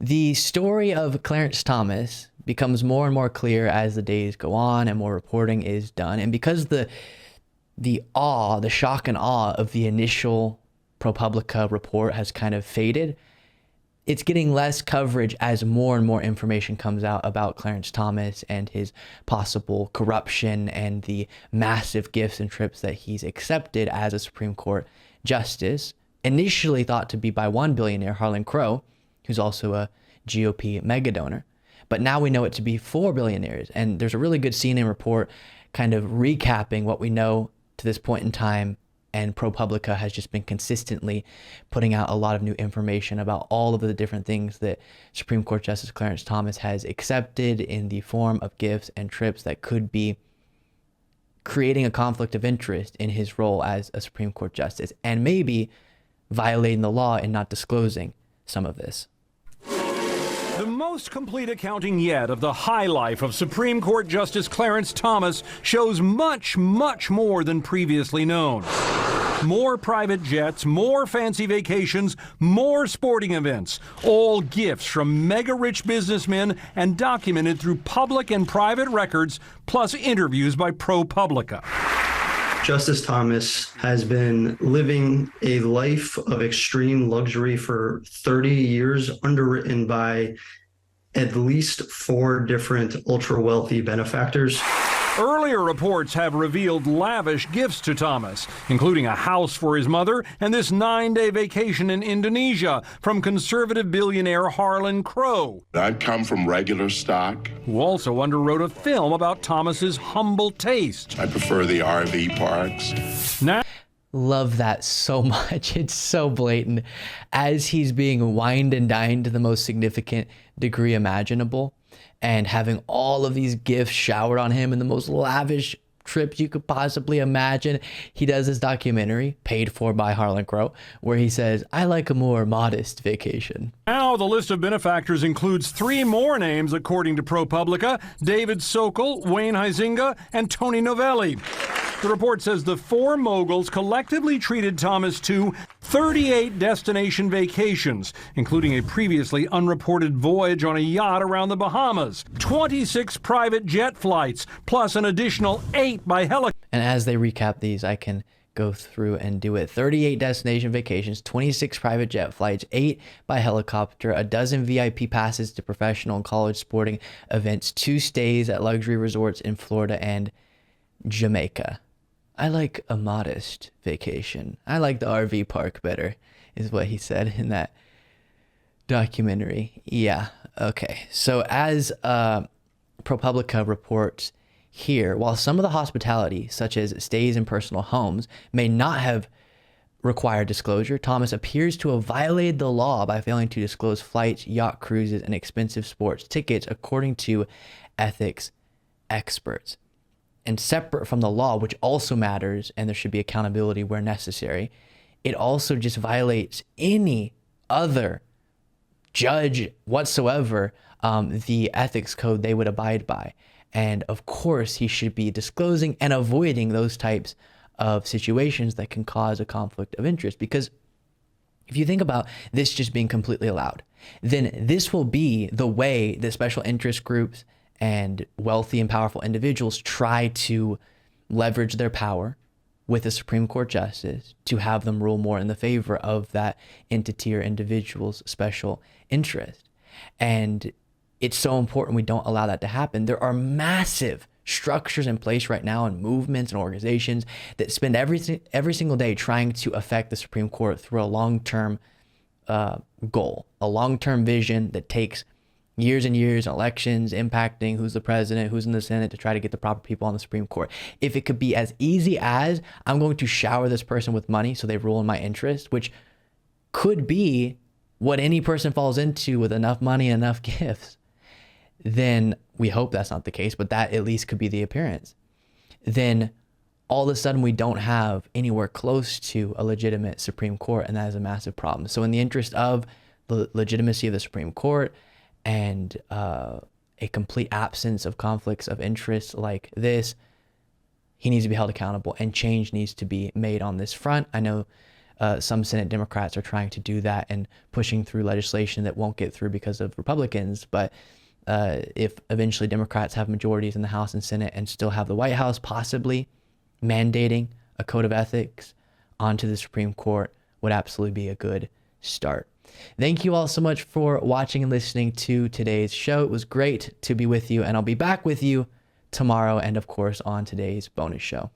The story of Clarence Thomas becomes more and more clear as the days go on and more reporting is done. And because the shock and awe of the initial ProPublica report has kind of faded, it's getting less coverage as more and more information comes out about Clarence Thomas and his possible corruption and the massive gifts and trips that he's accepted as a Supreme Court justice, initially thought to be by one billionaire, Harlan Crow, who's also a GOP mega donor. But now we know it to be 4 billionaires. And there's a really good CNN report kind of recapping what we know to this point in time. And ProPublica has just been consistently putting out a lot of new information about all of the different things that Supreme Court Justice Clarence Thomas has accepted in the form of gifts and trips that could be creating a conflict of interest in his role as a Supreme Court justice, and maybe violating the law and not disclosing some of this. The most complete accounting yet of the high life of Supreme Court Justice Clarence Thomas shows much, much more than previously known. More private jets, more fancy vacations, more sporting events, all gifts from mega-rich businessmen and documented through public and private records, plus interviews by ProPublica. Justice Thomas has been living a life of extreme luxury for 30 years, underwritten by at least 4 different ultra-wealthy benefactors. Earlier reports have revealed lavish gifts to Thomas, including a house for his mother and this 9-day vacation in Indonesia from conservative billionaire Harlan Crow. I come from regular stock. Who also underwrote a film about Thomas's humble taste. I prefer the RV parks. Now, love that so much. It's so blatant. As he's being wined and dined to the most significant degree imaginable, and having all of these gifts showered on him in the most lavish trips you could possibly imagine, he does this documentary, paid for by Harlan Crow, where he says, I like a more modest vacation. now the list of benefactors includes 3 more names, according to ProPublica: David Sokol, Wayne Huizinga, and Tony Novelli. The report says the 4 moguls collectively treated Thomas to 38 destination vacations, including a previously unreported voyage on a yacht around the Bahamas, 26 private jet flights, plus an additional 8 by helicopter. And as they recap these, I can go through and do it. 38 destination vacations, 26 private jet flights, 8 by helicopter, a dozen VIP passes to professional and college sporting events, 2 stays at luxury resorts in Florida and Jamaica. I like a modest vacation. I like the RV park better, is what he said in that documentary. Yeah, okay. So as ProPublica reports here, while some of the hospitality, such as stays in personal homes, may not have required disclosure, Thomas appears to have violated the law by failing to disclose flights, yacht cruises, and expensive sports tickets, according to ethics experts. And separate from the law, which also matters, and there should be accountability where necessary, it also just violates any other judge whatsoever, the ethics code they would abide by. And of course, he should be disclosing and avoiding those types of situations that can cause a conflict of interest. Because if you think about this just being completely allowed, then this will be the way that special interest groups and wealthy and powerful individuals try to leverage their power with a Supreme Court justice to have them rule more in the favor of that entity or individual's special interest. And it's so important we don't allow that to happen. There are massive structures in place right now and movements and organizations that spend every single day trying to affect the Supreme Court through a long-term goal, a long-term vision that takes years and years, elections, impacting who's the president, who's in the Senate, to try to get the proper people on the Supreme Court. If it could be as easy as, I'm going to shower this person with money so they rule in my interest, which could be what any person falls into with enough money and enough gifts, then we hope that's not the case, but that at least could be the appearance. Then all of a sudden we don't have anywhere close to a legitimate Supreme Court, and that is a massive problem. So in the interest of the legitimacy of the Supreme Court, and a complete absence of conflicts of interest like this, he needs to be held accountable, and change needs to be made on this front. I know some Senate Democrats are trying to do that and pushing through legislation that won't get through because of Republicans. But if eventually Democrats have majorities in the House and Senate and still have the White House possibly mandating a code of ethics onto the Supreme Court would absolutely be a good start. Thank you all so much for watching and listening to today's show. It was great to be with you, and I'll be back with you tomorrow and, of course, on today's bonus show.